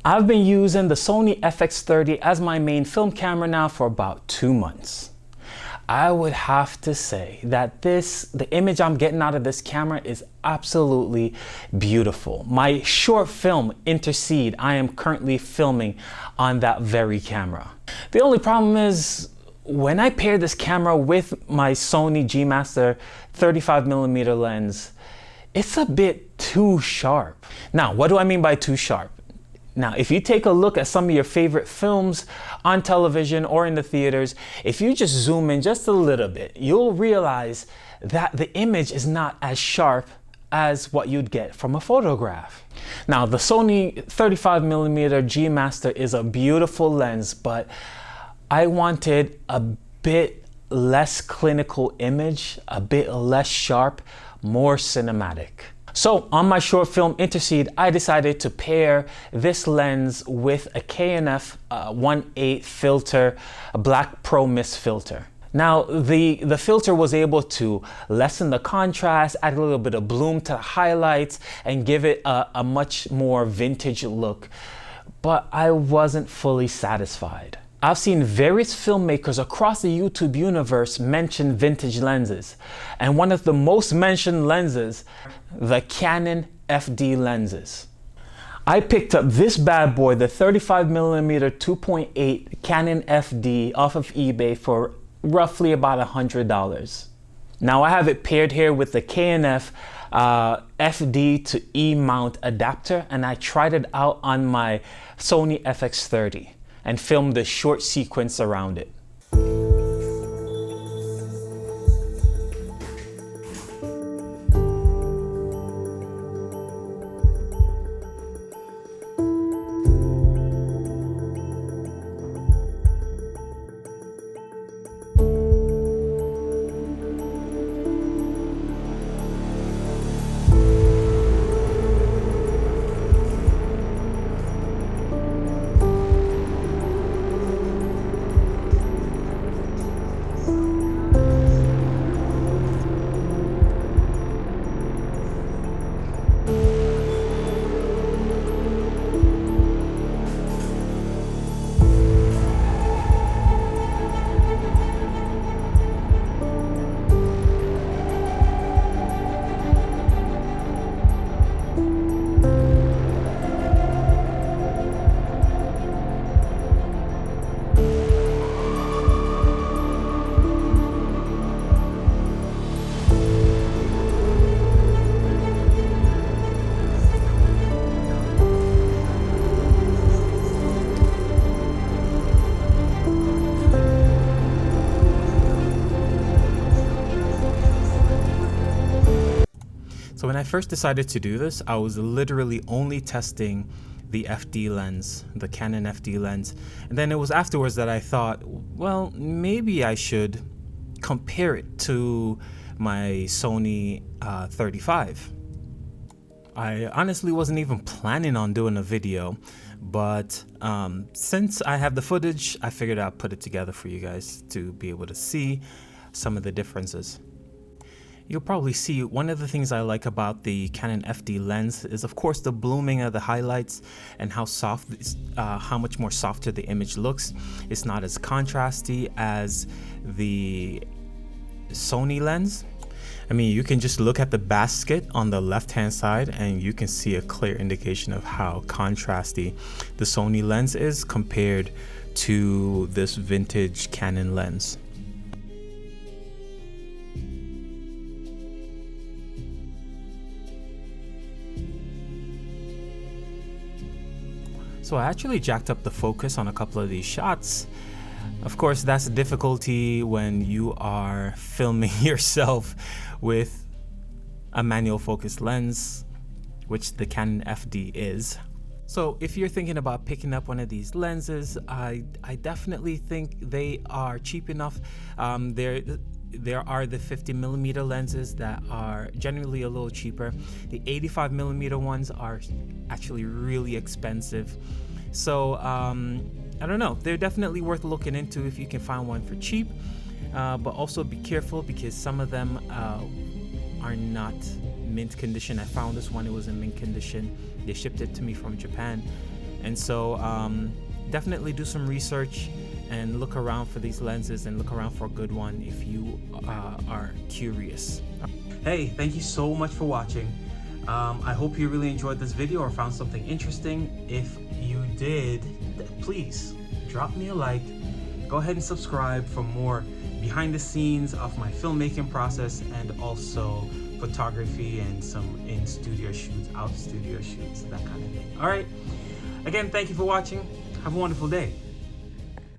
I've been using the Sony FX30 as my main film camera now for about 2 months. I would have to say that the image I'm getting out of this camera is absolutely beautiful. My short film, Intercede, I am currently filming on that very camera. The only problem is when I pair this camera with my Sony G Master 35mm lens, it's a bit too sharp. Now, what do I mean by too sharp? Now, if you take a look at some of your favorite films on television or in the theaters, if you just zoom in just a little bit, you'll realize that the image is not as sharp as what you'd get from a photograph. Now, the Sony 35mm G Master is a beautiful lens, but I wanted a bit less clinical image, a bit less sharp, more cinematic. So on my short film Intercede, I decided to pair this lens with a Canon F1.8 filter, a Black Pro Mist filter. Now the filter was able to lessen the contrast, add a little bit of bloom to the highlights, and give it a much more vintage look. But I wasn't fully satisfied. I've seen various filmmakers across the YouTube universe mention vintage lenses, and one of the most mentioned lenses, the Canon FD lenses. I picked up this bad boy, the 35mm 2.8 Canon FD off of eBay for roughly about $100. Now I have it paired here with the KNF FD to E mount adapter, and I tried it out on my Sony FX30 and filmed a short sequence around it. So when I first decided to do this, I was literally only testing the FD lens, the Canon FD lens. And then it was afterwards that I thought, well, maybe I should compare it to my Sony 35. I honestly wasn't even planning on doing a video, but since I have the footage, I figured I'd put it together for you guys to be able to see some of the differences. You'll probably see one of the things I like about the Canon FD lens is, of course, the blooming of the highlights and how much more softer the image looks. It's not as contrasty as the Sony lens. I mean, you can just look at the basket on the left-hand side and you can see a clear indication of how contrasty the Sony lens is compared to this vintage Canon lens. So I actually jacked up the focus on a couple of these shots. Of course, that's a difficulty when you are filming yourself with a manual focus lens, which the Canon FD is. So if you're thinking about picking up one of these lenses, I definitely think they are cheap enough. There are the 50mm lenses that are generally a little cheaper. The 85mm ones are actually really expensive. So I don't know, they're definitely worth looking into if you can find one for cheap, but also be careful because some of them are not mint condition. I found this one, it was in mint condition. They shipped it to me from Japan, And so definitely do some research and look around for these lenses and look around for a good one if you are curious. Hey, thank you so much for watching. I hope you really enjoyed this video or found something interesting. If you did, please drop me a like. Go ahead and subscribe for more behind the scenes of my filmmaking process and also photography and some in-studio shoots, out-studio shoots, that kind of thing. All right. Again, thank you for watching. Have a wonderful day.